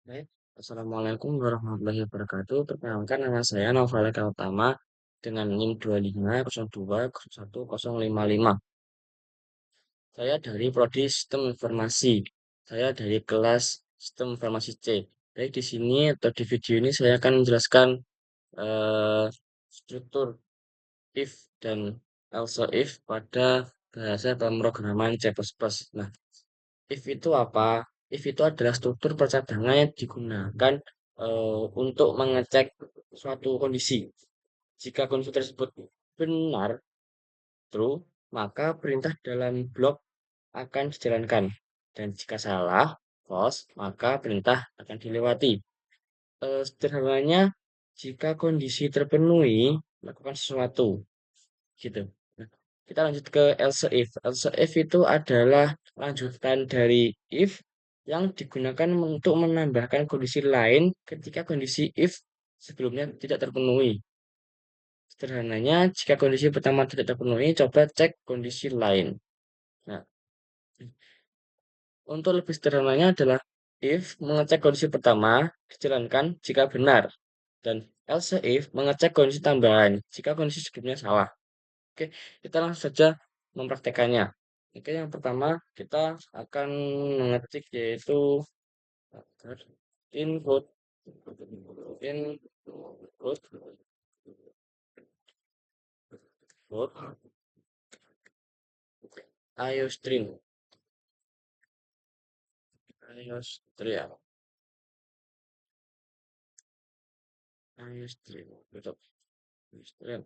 Baik, Assalamualaikum warahmatullahi wabarakatuh. Perkenalkan nama saya Noval Eka Utama dengan NIM 2502011055. Saya dari Prodi Sistem Informasi. Saya dari kelas Sistem Informasi C. Baik, di sini atau di video ini saya akan menjelaskan eh, struktur if dan also if pada bahasa pemrograman C++. Nah, if itu apa? If itu adalah struktur percadangan yang digunakan untuk mengecek suatu kondisi. Jika kondisi tersebut benar, true, maka perintah dalam blok akan dijalankan. Dan jika salah, false, maka perintah akan dilewati. Sederhananya, jika kondisi terpenuhi, lakukan sesuatu. Gitu. Nah, kita lanjut ke else if. Else if itu adalah lanjutan dari if yang digunakan untuk menambahkan kondisi lain ketika kondisi if sebelumnya tidak terpenuhi. Sederhananya, jika kondisi pertama tidak terpenuhi, coba cek kondisi lain. Nah, untuk lebih sederhananya adalah if mengecek kondisi pertama dijalankan jika benar dan else if mengecek kondisi tambahan jika kondisi sebelumnya salah. Oke, kita langsung saja mempraktekannya. Oke, yang pertama kita akan mengetik yaitu input input input iostream iostream iostream betul iostream.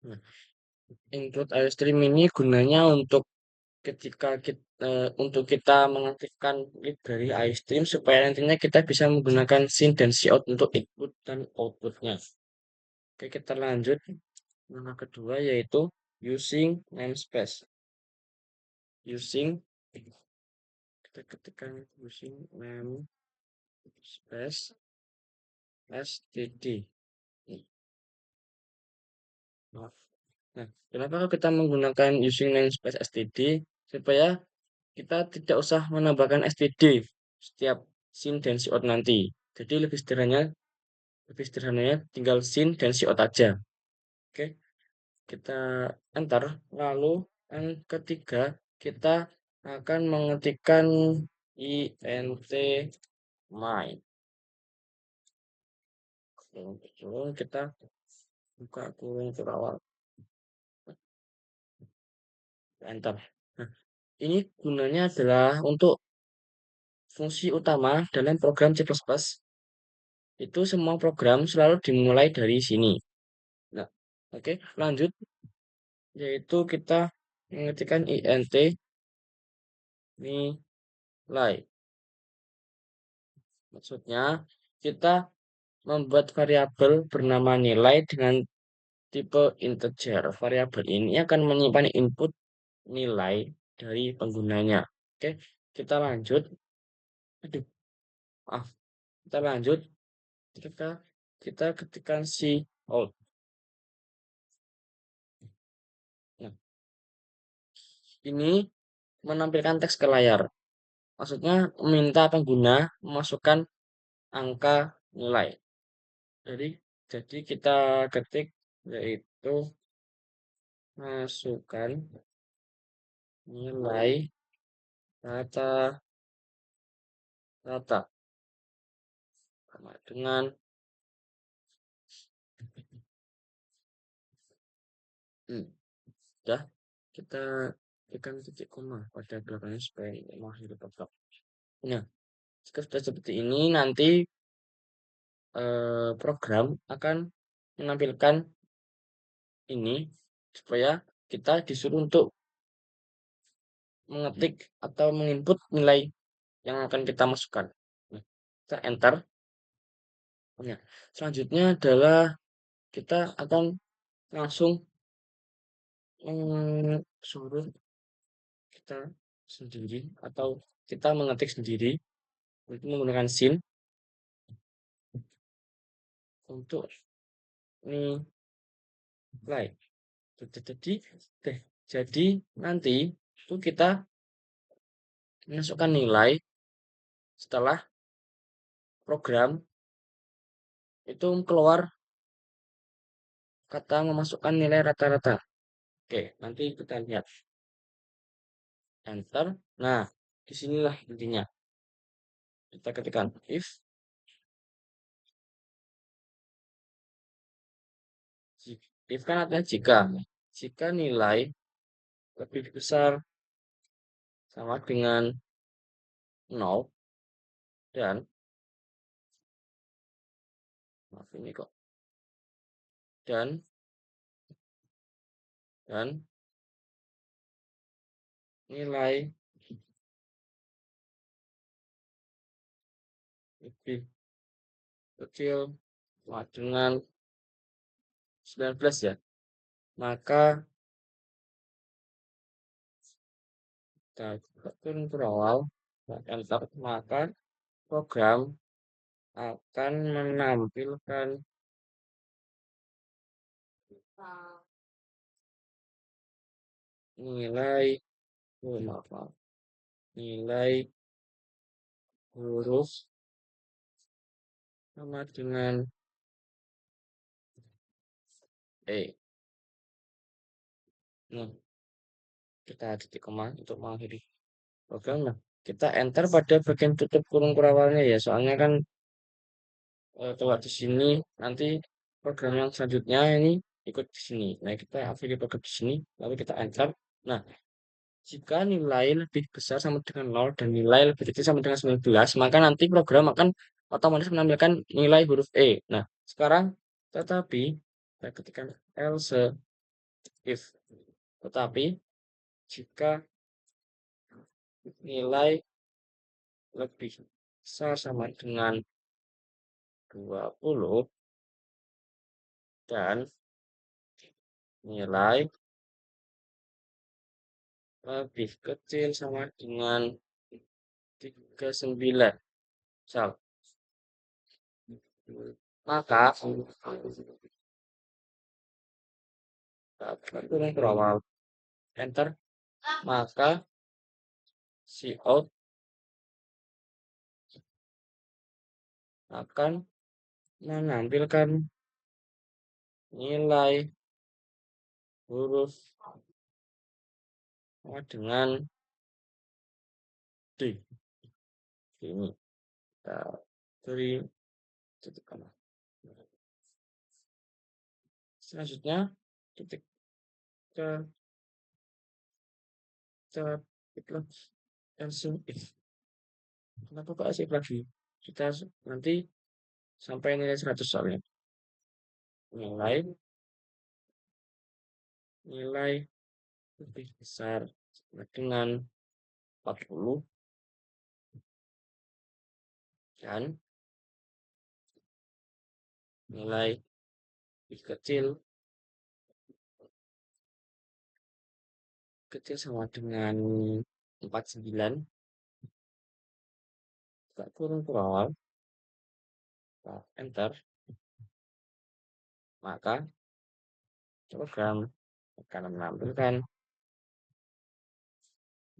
Nah, include iostream ini gunanya untuk ketika kita untuk kita mengaktifkan library iostream supaya nantinya kita bisa menggunakan syn dan cout untuk input dan outputnya. Oke, kita lanjut. Langkah kedua yaitu using namespace. Using kita ketikkan using namespace std. Maaf. Nah, kenapa kita menggunakan using namespace std? Supaya kita tidak usah menambahkan std setiap syn dan cout nanti. Jadi lebih sederhananya tinggal syn dan cout aja. Oke, kita enter. Lalu yang ketiga kita akan mengetikkan int my. Kurung kita buka kurung terawal. Enter. Nah, ini gunanya adalah untuk fungsi utama dalam program C++. Itu semua program selalu dimulai dari sini. Nah, oke, lanjut yaitu kita mengetikkan int nilai. Maksudnya kita membuat variabel bernama nilai dengan tipe integer. Variabel ini akan menyimpan input nilai dari penggunanya. Oke, kita lanjut. Aduh, maaf. Kita lanjut. Kita kita ketikkan cout. Nah, ini menampilkan teks ke layar. Maksudnya meminta pengguna memasukkan angka nilai. Jadi kita ketik yaitu masukkan nilai rata-rata sama dengan sudah kita tekan titik koma pada belakangnya supaya masih tetap. Nah, jika sudah seperti ini nanti program akan menampilkan ini supaya kita disuruh untuk mengetik atau menginput nilai yang akan kita masukkan. Nah, kita enter. Nah, selanjutnya adalah kita akan langsung suruh kita sendiri atau kita mengetik sendiri untuk menggunakan syn untuk nilai. Jadi nanti itu kita masukkan nilai setelah program itu keluar kata memasukkan nilai rata-rata. Oke, nanti kita lihat. Enter. Nah, disinilah intinya. Kita ketikkan if kan artinya jika. Jika nilai lebih besar sama dengan 0 dan maaf ini kok dan dan nilai lebih kecil sama dengan 19 ya, maka kita turun ke awal, enter, maka program akan menampilkan nilai, maaf, nilai huruf sama dengan E. Nah, kita titik koma untuk mengakhiri program. Nah, kita enter pada bagian tutup kurung kurawalnya ya, soalnya kan kalau di sini nanti program yang selanjutnya ini ikut di sini. Nah, kita akhiri program di sini, lalu kita enter. Nah, jika nilai lebih besar sama dengan 0 dan nilai lebih kecil sama dengan 19, maka nanti program akan otomatis menampilkan nilai huruf E. Nah, sekarang tetapi kita ketikkan else if. Tetapi jika nilai lebih besar sama dengan 20 dan nilai lebih kecil sama dengan 39. Misal, maka turun ke awal, enter, maka si out akan menampilkan nilai huruf sama dengan D. Ini kita beri titik koma. Selanjutnya titik ke ketik lagi else if. Kenapa kok asik lagi? Kita nanti sampai nilai 100 soalnya. Nilai nilai lebih besar sama dengan 40 dan nilai lebih kecil sama dengan 49, kita turun ke bawah, kita enter, maka program akan menampilkan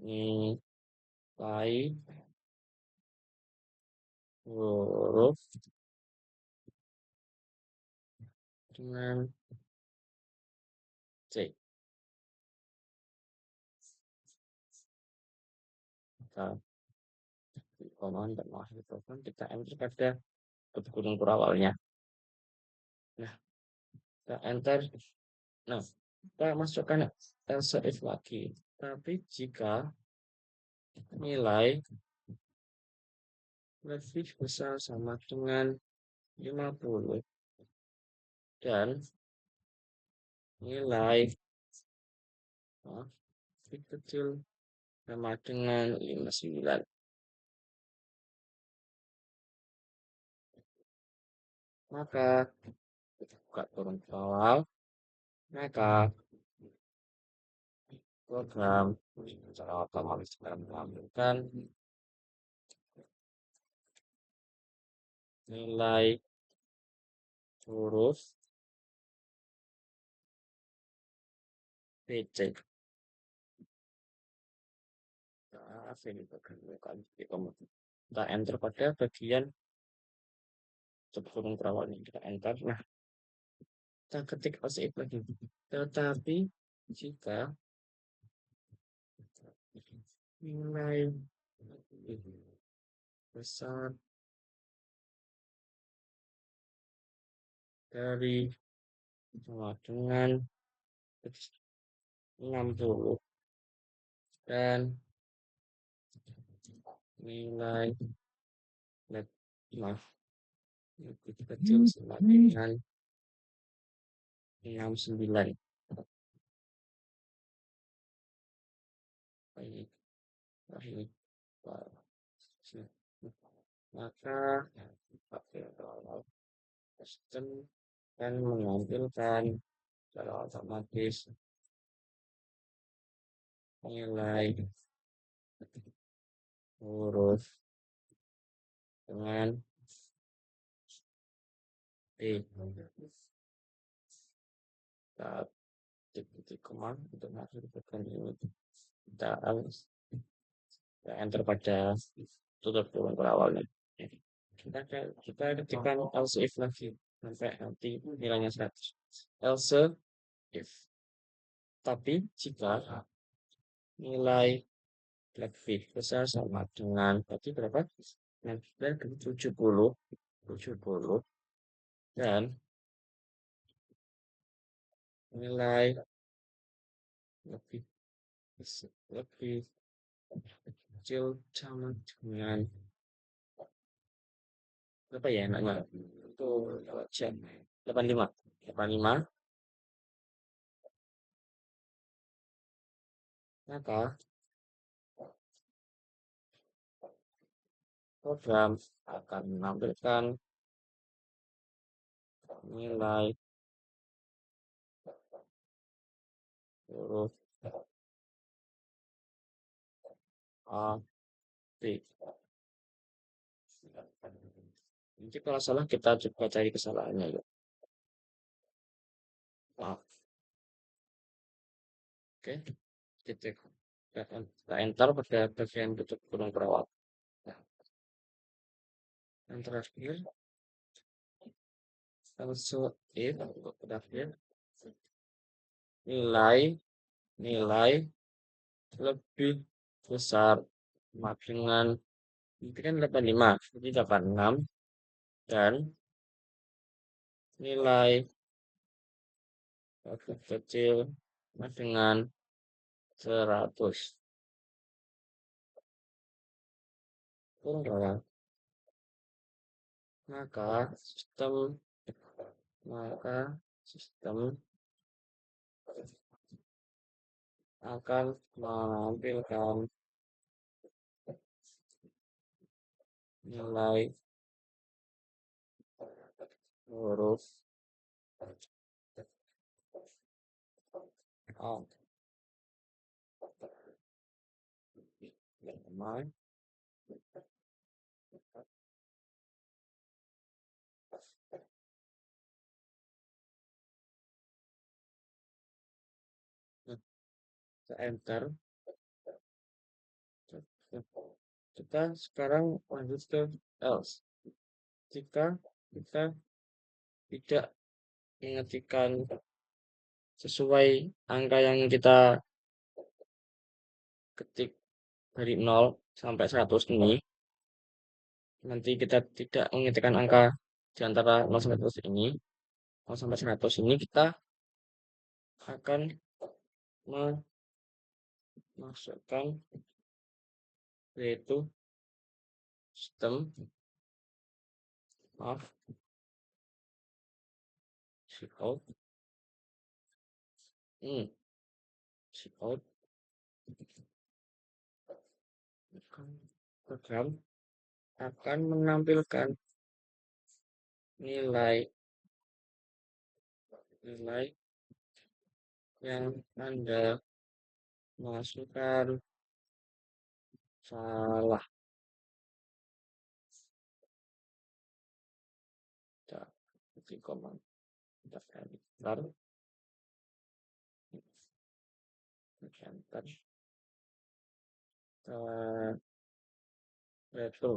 nilai huruf dengan C. Kita command dan mengakhiri program, kita enter pada gunung awalnya. Nah, kita enter. Nah, kita masukkan else if lagi. Tapi jika nilai lebih besar sama dengan 50 dan nilai lebih kecil sama dengan 59, maka kita buka turun ke bawah, maka program secara otomatis akan menampilkan nilai huruf PC. Kita enter pada bagian kurung perawatnya kita enter. Nah, kita ketik else if lagi. Tetapi jika nilai besar dari sama dengan 60 dan nilai maaf lebih kecil sama dengan 69. Baik, baik, maka sistem akan menampilkan secara otomatis nilai huruf dengan D saat titik koma untuk masukkan ini kita harus enter pada tutup kurung berawalnya. Kita ketikkan else if lagi sampai nanti nilainya 100. Else if tapi jika nilai lebih besar sama dengan berarti berapa? 70 dan nilai lebih lebih kecil sama dengan apa ya namanya itu cek 85 maka program akan menampilkan nilai huruf A B. Nanti kalau salah kita coba cari kesalahannya ya. Maaf. Oke, kita enter pada bagian tutup kurung perawat. Nah, yang terakhir also if terakhir nilai lebih besar sama dengan ini kan 85 jadi 86 dan nilai lebih kecil sama dengan 100 kurung perawat maka sistem akan menampilkan nilai huruf A yang kita enter kita sekarang lanjut ke else jika kita tidak mengetikkan sesuai angka yang kita ketik dari 0 sampai 100 ini nanti kita tidak mengetikkan angka di antara 0 sampai 100 ini 0 sampai 100 ini kita akan memasukkan yaitu sistem maaf cout cout program akan menampilkan nilai yang Anda masukkan salah. Kita ketik command kita enter itu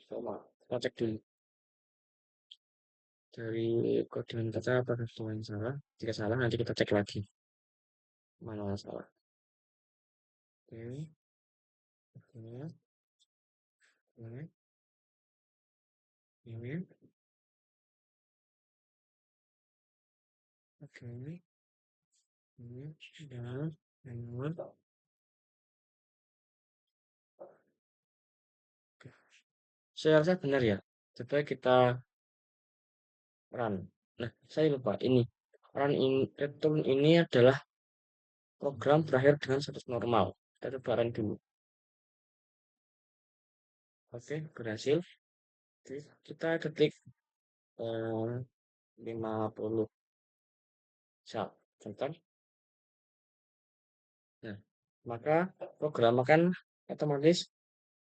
Sama. Kita cek dulu dari kodean kata apa yang salah. Jika salah nanti kita cek lagi mana yang salah. Oke, oke, oke, ini, oke, ini, dan ini. Oke. Saya rasa benar ya. Coba kita run. Nah, saya lupa ini. Return ini adalah program berakhir dengan status normal. Kita coba run dulu. Oke, berhasil. Oke, kita ketik 50 misal. Contoh. Nah, maka program akan otomatis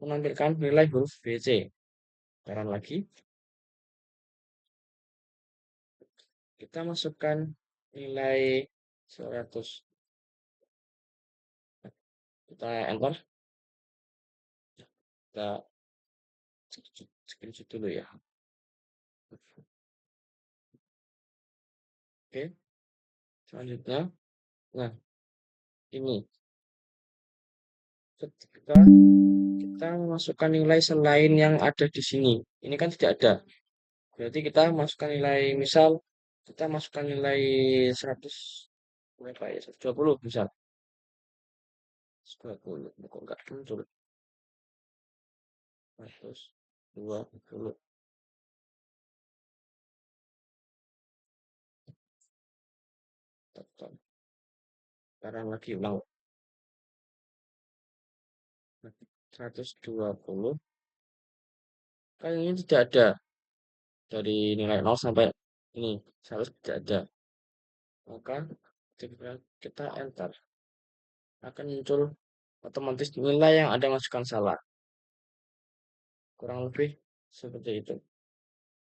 menampilkan nilai huruf BC. Sekarang lagi, kita masukkan nilai 100. Kita enter, kita screenshot dulu ya. Oke, selanjutnya, nah ini ketika kita memasukkan nilai selain yang ada di sini, ini kan tidak ada. Berarti kita masukkan nilai, misal kita masukkan nilai 100 berapa ya? 120 misal. 120, kok enggak muncul? 120. Sekarang lagi ulang. 120. Kan ini tidak ada. Dari nilai 0 sampai ini. Seharusnya tidak ada. Maka ketika kita enter, akan muncul otomatis nilai yang ada masukkan salah. Kurang lebih seperti itu.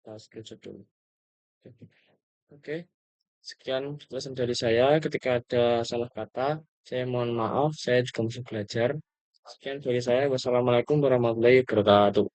Kita screenshot dulu. Oke, sekian penjelasan dari saya. Ketika ada salah kata, saya mohon maaf. Saya juga masih belajar. Sekian dari saya. Wassalamualaikum warahmatullahi wabarakatuh.